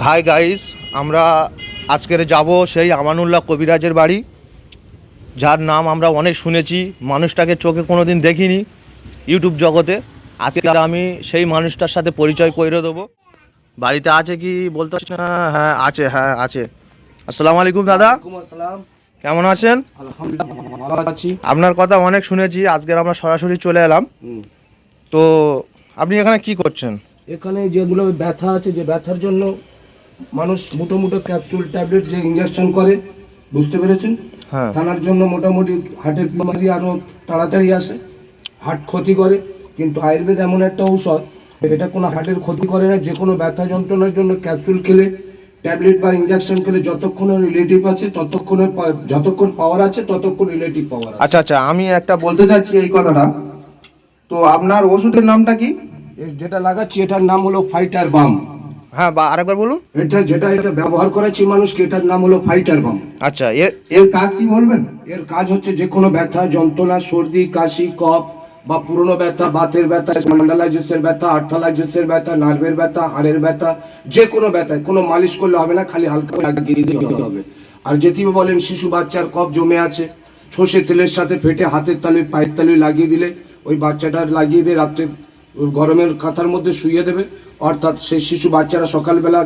Hi guys, আমরা আজকের যাব সেই আমানুল্লাহ কবিরাজের বাড়ি, যার নাম আমরা অনেক শুনেছি। মানুষটাকে চোখে কোনো দিন দেখিনি ইউটিউব জগতে। আজকে আমি সেই মানুষটার সাথে পরিচয় করে দেবো। বাড়িতে আছে কি বলতে পারছি না। হ্যাঁ আছে, হ্যাঁ আছে। আসসালামু আলাইকুম দাদা, কেমন আছেন? আপনার কথা অনেক শুনেছি, আজকের আমরা সরাসরি চলে এলাম। তো আপনি এখানে কি করছেন? এখানে যেগুলো ব্যথা আছে, যে ব্যথার জন্য মানুষ মোটো মোটো ক্যাপসুল ট্যাবলেট যে ইঞ্জেকশন করে, বুঝতে পেরেছেন? হ্যাঁ, টানার জন্য মোটামুটি হার্টের বিমারি আরও তাড়াতাড়ি আসে, হার্ট ক্ষতি করে। কিন্তু আয়ুর্বেদ এমন একটা ঔষধ, এটা কোনো হার্টের ক্ষতি করে না। যে কোনো ব্যথা যন্ত্রণার জন্য ক্যাপসুল খেলে, ট্যাবলেট বা ইঞ্জেকশন খেলে যতক্ষণ রিলেটিভ আছে ততক্ষণে, যতক্ষণ পাওয়ার আছে ততক্ষণ রিলেটিভ পাওয়ার আছে। আচ্ছা আচ্ছা, আমি একটা বলতে চাচ্ছি এই কথাটা। তো আপনার ওষুধের নামটা কি? যেটা লাগাচ্ছি এটার নাম হলো ফাইটার বাম। হ্যাঁ, বা আরেকবার বলুন। এটা ব্যবহার করাচ্ছি মানুষকে, এটার নাম হলো ফাইটার বাম। আচ্ছা, এর কাজ কি বলবেন? এর কাজ হচ্ছে যে কোনো ব্যথা যন্ত্রণা, সর্দি কাশি কফ বা পুরনো ব্যথা, বাতের ব্যথা, স্পন্ডালাইটিসের ব্যথা, আর্থালাইটিসের ব্যথা, নার্ভের ব্যথা, হাড়ের ব্যথা, যে কোনো ব্যথায় কোনো মালিশ করলে হবে না, খালি হালকা লাগিয়ে দিতে হবে। আর যেটি বলেন শিশু বাচ্চার কফ জমে আছে, সর্ষের তেলের সাথে ফেটে হাতের তালু পায়ের তালু লাগিয়ে দিলে ওই বাচ্চাটা লাগিয়ে দিয়ে রাত্রে গরমের কাঁথার মধ্যে শুইয়ে দেবে। অর্থাৎ সেই শিশু বাচ্চারা সকালবেলা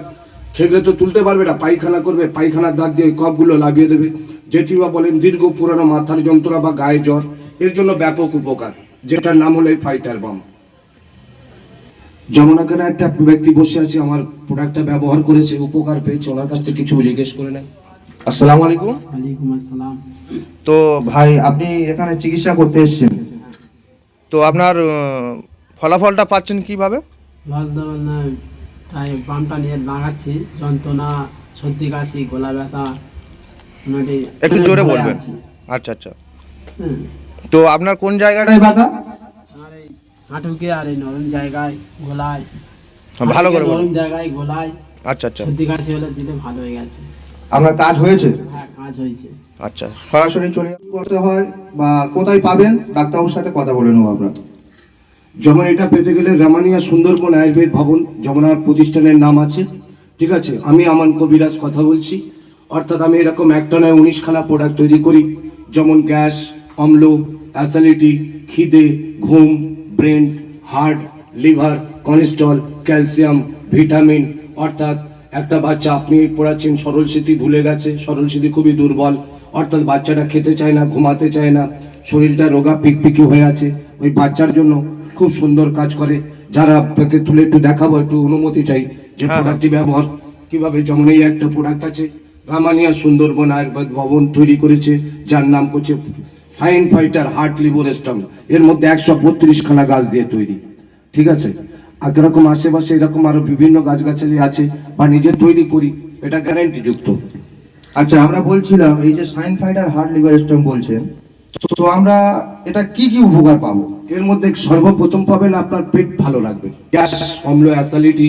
খেগড়ে তো তুলতে পারবে না, পায়খানা করবে, পায়খানার দাঁত দিয়ে কফগুলো লাগিয়ে দেবে। যেটি বা বলেন দীর্ঘ পুরানো মাথার যন্ত্রণা বা গায়ে জ্বর, এর জন্য ব্যাপক উপকার, যেটার নাম হলো এই ফাইটার বাম। যেমন এখানে একটা ব্যক্তি বসে আছে, আমার প্রোডাক্টটা ব্যবহার করেছে, উপকার পেয়েছে, ওনার কাছ থেকে কিছু জিজ্ঞেস করে নেন। আসসালামু আলাইকুম। ওয়ালাইকুম আসসালাম। তো ভাই, আপনি এখানে চিকিৎসা করতে এসেছেন, তো আপনার ফলাফলটা পাচ্ছেন কিভাবে? বলতে না, তাই বামটা নিয়ে লাগাচ্ছি, যন্ত্রণা, সর্দি কাশি, গলা ব্যথা, মোটামুটি একটু অনেক জোরে ভালো বলবেন। আছি। আচ্ছা আচ্ছা, হুম। তো আপনার কোন জায়গাটায় ব্যথা? আর এই হাঁটুকে আর এই নরম জায়গায় গলায়, ভালো করে হাঁটুকে বলুন। নরম জায়গায় গলায় আচ্ছা আচ্ছা, সর্দি কাশি হলে দিলে ভালো হয়ে গেছে। আপনার কাজ হয়েছে? হ্যাঁ, কাজ হয়েছে। আচ্ছা, সরাসরি চলে করতে হয় বা কোথায় পাবেন? ডাক্তারবাবুর সাথে কথা বলে নেবো আমরা। যেমন এটা পেতে গেলে রামানিয়া সুন্দরবন আয়ুর্বেদ ভবন, যেমন আমার প্রতিষ্ঠানের নাম আছে, ঠিক আছে? আমি আমান কবিরাজ কথা বলছি। অর্থাৎ আমি এরকম একটা নয় 19খানা প্রোডাক্ট তৈরি করি, যেমন গ্যাস, অম্ল, অ্যাসিডিটি, খিদে, ঘুম, brain, heart, liver, cholesterol, calcium, vitamin. অর্থাৎ একটা বাচ্চা আপনি পড়াচ্ছেন, সরল স্মৃতি ভুলে গেছে, সরল স্মৃতি খুবই দুর্বল, অর্থাৎ বাচ্চাটা খেতে চায় না, ঘুমাতে চায় না, শরীরটা রোগা পিকপিকি হয়ে আছে, ওই বাচ্চার জন্য খুব সুন্দর কাজ করে। যারা আপনাকে তুলে একটু দেখাবো, একটু অনুমতি চাই যে প্রোডাক্টটি ব্যবহার কিভাবে। যেমন এই একটা প্রোডাক্ট আছে, রামানিয়া সুন্দরবন আয়ুর্বেদ ভবন তৈরি করেছে, যার নাম হচ্ছে sign fighter heart liver storm. এর মধ্যে 132খানা গাছ দিয়ে তৈরি, ঠিক আছে? আর এরকম আশেপাশে এরকম আরো বিভিন্ন গাছগাছালি আছে, বা নিজে তৈরি করি, এটা গ্যারান্টি যুক্ত। আচ্ছা, আমরা বলছিলাম এই যে sign fighter heart liver stone বলছেন, তো আমরা এটা কি কি উপকার পাবো? এর মধ্যে সর্বপ্রথম পাবেন আপনার পেট ভালো লাগবে, গ্যাস, অম্ল, অ্যাসিডিটি,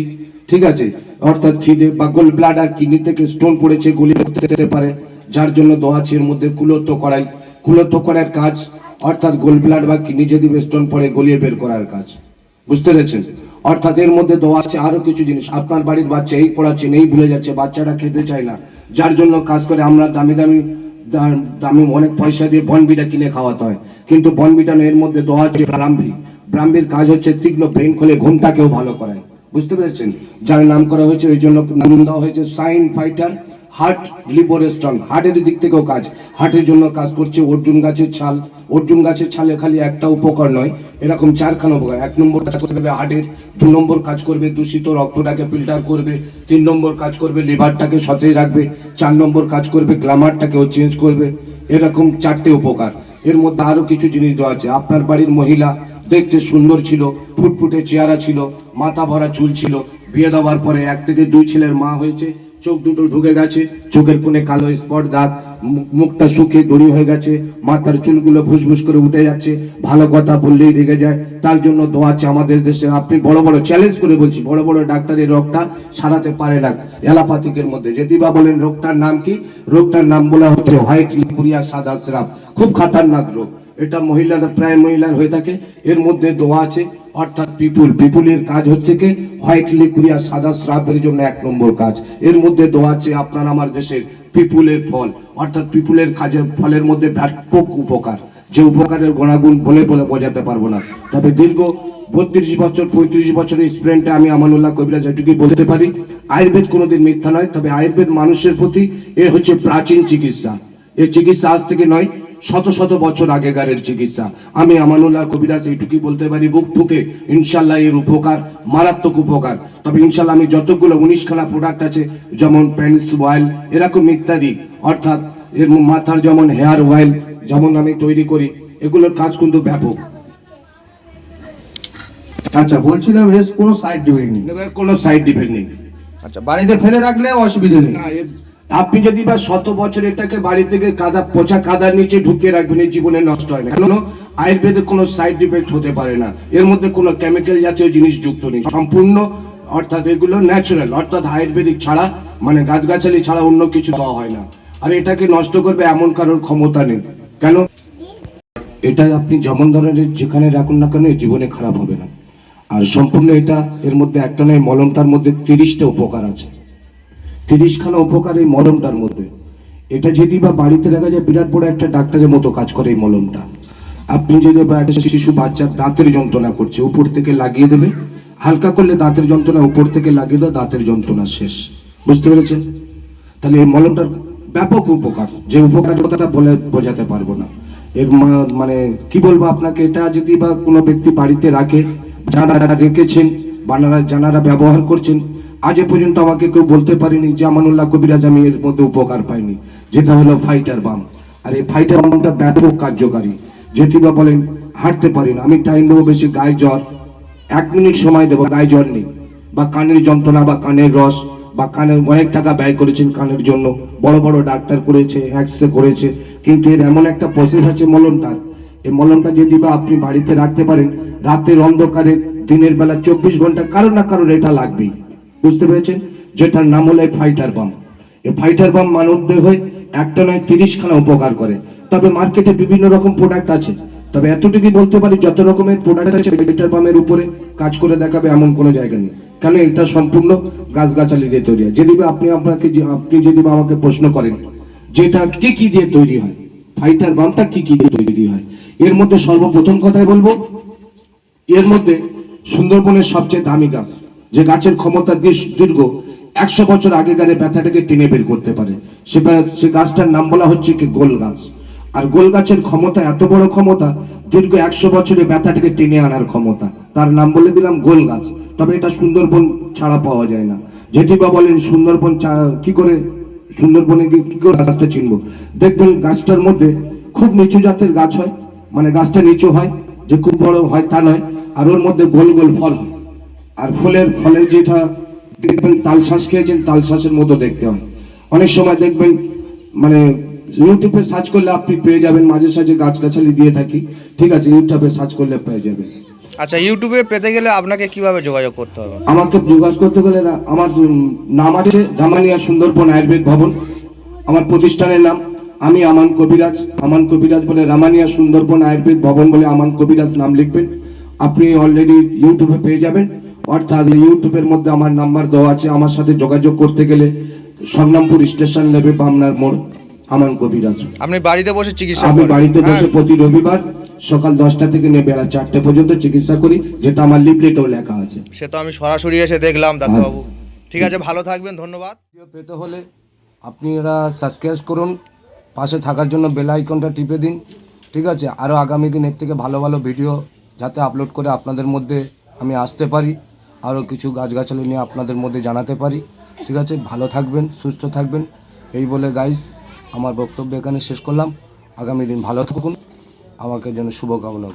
ঠিক আছে? অর্থাৎ খিদে বা গোল ব্লাডার, কিডনি থেকে স্টোন পড়েছে, গলিয়ে যেতে পারে, যার জন্য দেওয়া আছে এর মধ্যে কুলত্ব করাই। কুলত্ব করার কাজ, অর্থাৎ গোল ব্লাড বা কিডনি যদি স্টোন পড়ে গলিয়ে বের করার কাজ, বুঝতে পেরেছেন? অর্থাৎ এর মধ্যে দেওয়া আছে আরো কিছু জিনিস। আপনার বাড়ির বাচ্চা এই পড়াচ্ছেন, এই ভুলে যাচ্ছে, বাচ্চাটা খেতে চায় না, যার জন্য কাজ করে আমরা দামি দামি দামি অনেক পয়সা দিয়ে বনবিটা কিনে খাওয়াতে হয়, কিন্তু বনবিটা এর মধ্যে দেওয়া আছে ব্রাহ্মী। ব্রাহ্মীর কাজ হচ্ছে তীক্ষ্ণ ব্রেন খোলে, ঘুমটাকেও ভালো করায়, বুঝতে পেরেছেন? যার নাম করা হয়েছে, ওই জন্য নাম দেওয়া হয়েছে sign fighter heart liver strong. হার্টের দিক থেকেও কাজ, হার্টের জন্য কাজ করছে অর্জুন গাছের ছাল। অর্জুন গাছের ছালে খালি একটা উপকার নয়, এরকম 4খানা উপকার। 1 নম্বর কাজ করবে হার্টের, 2 নম্বর কাজ করবে দূষিত রক্তটাকে ফিল্টার করবে, 3 নম্বর কাজ করবে লিভারটাকে সতেজ রাখবে, 4 নম্বর কাজ করবে গ্ল্যামারটাকেও চেঞ্জ করবে। এরকম 4টে উপকার। এর মধ্যে আরো কিছু জিনিস দেওয়া আছে। আপনার বাড়ির মহিলা দেখতে সুন্দর ছিল, ফুটফুটে চেহারা ছিল, মাথা ভরা চুল ছিল, বিয়ে দেওয়ার পরে 1 থেকে 2 ছেলের মা হয়েছে, চোখ দুটো ঢুকে গেছে, চোখের কোণে কালো স্পট দাগ, মুখটা শুকিয়ে দড়ি হয়ে গেছে, মাথার চুলগুলো ভুসভুস করে উঠে যাচ্ছে, ভালো কথা বললেই রেগে যায়, তার জন্য দোয়া আছে আমাদের দেশে। আপনি বড় বড় চ্যালেঞ্জ করে বলছি, বড় বড় ডাক্তার এই রোগটা সারাতে পারে না অ্যালোপ্যাথিকের মধ্যে। যদি বা বলেন রোগটার নাম কি? রোগটার নাম বলা হচ্ছে হোয়াইট লিকুরিয়া সাদা স্রাব, খুব খাতারনাক রোগ। এটা মহিলারা প্রায় মহিলার হয়ে থাকে। এর মধ্যে দোয়া আছে, অর্থাৎ পিপুলের কাজ হচ্ছে কি হোয়াইট লিকুইড সাদা স্রাবের জন্য 1 নম্বর কাজ। এর মধ্যে দোয়া আছে আপনার আমার দেশের পিপুলের ফল, অর্থাৎ পিপুলের কাজের ফলের মধ্যে ব্যাপক উপকার, যে উপকারের গুণাগুণ বলে বোঝাতে পারবো না। তবে দীর্ঘ 32 বছর 35 বছরের এক্সপিরিয়েন্সে আমি আমানুল্লাহ কবিরাজ এটুকুই বলতে পারি, আয়ুর্বেদ কোনোদিন মিথ্যা নয়। তবে আয়ুর্বেদ মানুষের প্রতি এ হচ্ছে প্রাচীন চিকিৎসা। এই চিকিৎসা আজ থেকে নয়, শত শত বছর আগেকারের চিকিৎসা। আমি আমানুল্লাহ কবিরাজ এইটুকুই বলতে পারি বুক ঠুকে, ইনশাল্লাহ এর উপকার মারাত্মক উপকার। তবে ইনশাল্লাহ আমি যতগুলো 19খানা প্রোডাক্ট আছে, যেমন প্যান্স অয়েল এরকম ইত্যাদি, অর্থাৎ এর মাথার যেমন হেয়ার অয়েল যেমন আমি তৈরি করি, এগুলোর কাজ কিন্তু ব্যাপক। আচ্ছা, বলছিলাম এর কোনো সাইড ইফেক্ট নেই? এর কোনো সাইড ইফেক্ট নেই। আচ্ছা, বাড়িতে ফেলে রাখলে অসুবিধা নেই? না, আপনি যদি বা 100 বছর এটাকে বাড়ি থেকে পচা কাদার নিচে ঢুকিয়ে রাখবেন, এই জীবনে নষ্ট হয় না। কেন? আয়ুর্বেদের কোনো সাইড ইফেক্ট হতে পারে না, এর মধ্যে কোনো কেমিক্যাল জাতীয় জিনিস যুক্ত নেই, সম্পূর্ণ অর্থাৎ এগুলো ন্যাচারাল, অর্থাৎ আয়ুর্বেদিক ছাড়া মানে গাছগাছালি ছাড়া অন্য কিছু দেওয়া হয় না। আর এটাকে নষ্ট করবে এমন কারোর ক্ষমতা নেই। কেন? এটা আপনি যেমন ধরনের যেখানে রাখুন না কেন জীবনে খারাপ হবে না। আর সম্পূর্ণ এটা এর মধ্যে একটা নয়, মলমটার মধ্যে 30টা উপকার আছে, 30খানা উপকার এই মলমটার মধ্যে। এটা যদি বা বাড়িতে রাখা যায়, বিরাট বড় একটা ডাক্তারের মতো কাজ করে এই মলমটা। আপনি যদি বা একটা শিশু বাচ্চার দাঁতের যন্ত্রণা করছে, উপর থেকে লাগিয়ে দেবে, হালকা করলে দাঁতের যন্ত্রণা, উপর থেকে লাগিয়ে দাও, দাঁতের যন্ত্রণা শেষ। বুঝতে পেরেছেন? তাহলে এই মলমটার ব্যাপক উপকার, যে উপকারের কথাটা বলে বোঝাতে পারবো না। এর মানে কি বলবো আপনাকে, এটা যদি বা কোনো ব্যক্তি বাড়িতে রাখে, যারা রেখেছেন বা যারা ব্যবহার করছেন, আজ পর্যন্ত আমাকে কেউ বলতে পারেনি যে আমানুল্লাহ কবিরাজ আমি এর মধ্যে উপকার পাইনি, যেটা হলো ফাইটার বাম। আর এই ফাইটার বামটা ব্যাপক কার্যকারী। যেটি বা বলেন হাঁটতে পারি না, আমি টাইম দেবো বেশি, গায়ে জ্বর, 1 মিনিট সময় দেবো, গায়ে জ্বর নেই, বা কানের যন্ত্রণা বা কানের রস, বা কানের অনেক টাকা ব্যয় করেছেন কানের জন্য, বড় বড় ডাক্তার করেছে, এক্সরে করেছে, কিন্তু এর এমন একটা প্রসেস আছে মলমটার। এই মলমটা যদি বা আপনি বাড়িতে রাখতে পারেন, রাতের অন্ধকারে দিনের বেলা 24 ঘন্টা কারোর না কারোর এটা লাগবেই। বুঝতে পেরেছেন? যেটার নাম হলো ফাইটার বাম। এই ফাইটার বাম মানব দেহে একটা নয় 30খানা উপকার করে। তবে মার্কেটে বিভিন্ন রকম প্রোডাক্ট আছে, তবে এতটুকুই বলতে পারি যত রকমের প্রোডাক্ট আছে ফাইটার বামের উপরে কাজ করে দেখাবে এমন কোনো জায়গা নেই। কেন? এটা সম্পূর্ণ গাছগাছালি দিয়ে তৈরি হয়। যদি আপনি যদি আমাকে প্রশ্ন করেন যেটা কি দিয়ে তৈরি হয়, ফাইটার বামটা কি দিয়ে তৈরি হয়, এর মধ্যে সর্বপ্রথম কথাই বলবো, এর মধ্যে সুন্দরবনের সবচেয়ে দামি গাছ, যে গাছের ক্ষমতা দীর্ঘ 100 বছর আগেকার ব্যথাটাকে টেনে বের করতে পারে, সে গাছটার নাম বলা হচ্ছে কি গোল গাছ। আর গোল গাছের ক্ষমতা এত বড় ক্ষমতা, দীর্ঘ 100 বছরের ব্যথাটাকে টেনে আনার ক্ষমতা, তার নাম বলে দিলাম গোল গাছ। তবে এটা সুন্দরবন ছাড়া পাওয়া যায় না। যেটি বা বলেন সুন্দরবন কি করে, সুন্দরবনে গিয়ে কি করে গাছটা চিনবো? দেখবেন গাছটার মধ্যে খুব নিচু জাতের গাছ হয়, মানে গাছটা নিচু হয়, যে খুব বড় হয় তা নয়, আর ওর মধ্যে গোল গোল ফল হয়। আর ফলের যেটা দেখবেন তালশাঁস খেয়েছেন, তালশাঁসের মতো দেখতে হয়। অনেক সময় দেখবেন মানে ইউটিউবে সার্চ করলে আপনি পেয়ে যাবেন, মাঝে সাঝে গাছগাছালি দিয়ে থাকি, ঠিক আছে, ইউটিউবে সার্চ করলে পেয়ে যাবেন। আচ্ছা, ইউটিউবে পেতে গেলে আপনাকে কিভাবে যোগাযোগ করতে হবে? আমাকে যোগাযোগ করতে গেলে আমার নাম আছে রামানিয়া সুন্দরবন আয়ুর্বেদ ভবন, আমার প্রতিষ্ঠানের নাম। আমি আমান কবিরাজ বলে রামানিয়া সুন্দরবন আয়ুর্বেদ ভবন বলে আমান কবিরাজ নাম লিখবেন, আপনি অলরেডি ইউটিউবে পেয়ে যাবেন। অর্থাৎ ইউটিউবের মধ্যে আমার নাম্বার দেওয়া আছে। আমার সাথে যোগাযোগ করতে গেলে সংগ্রামপুর স্টেশন নেবে বামনার মোড়, আমান কবিরাজ। আপনি বাড়িতে বসে চিকিৎসা আমি করেন? বাড়িতে বসে হ্যাঁ। প্রতি রবিবার সকাল 10টা থেকে বেলা 4টে পর্যন্ত চিকিৎসা করি, যেটা আমার লিফলেটেও লেখা আছে। সে তো আমি সরাসরি এসে দেখলাম ডাক্তারবাবু। ঠিক আছে, ভালো থাকবেন, ধন্যবাদ। ভিডিও পেতে হলে আপনারা সাবস্ক্রাইব করুন, পাশে থাকার জন্য বেল আইকনটা টিপে দিন, ঠিক আছে। আরও আগামী দিন এর থেকে ভালো ভালো ভিডিও যাতে আপলোড করে আপনাদের মধ্যে আমি আসতে পারি, আরও কিছু গাছগাছালি নিয়ে আপনাদের মধ্যে জানাতে পারি, ঠিক আছে। ভালো থাকবেন, সুস্থ থাকবেন, এই বলে গাইস আমার বক্তব্য এখানে শেষ করলাম। আগামী দিন ভালো থাকুন, আমাকে যেন শুভকামনা।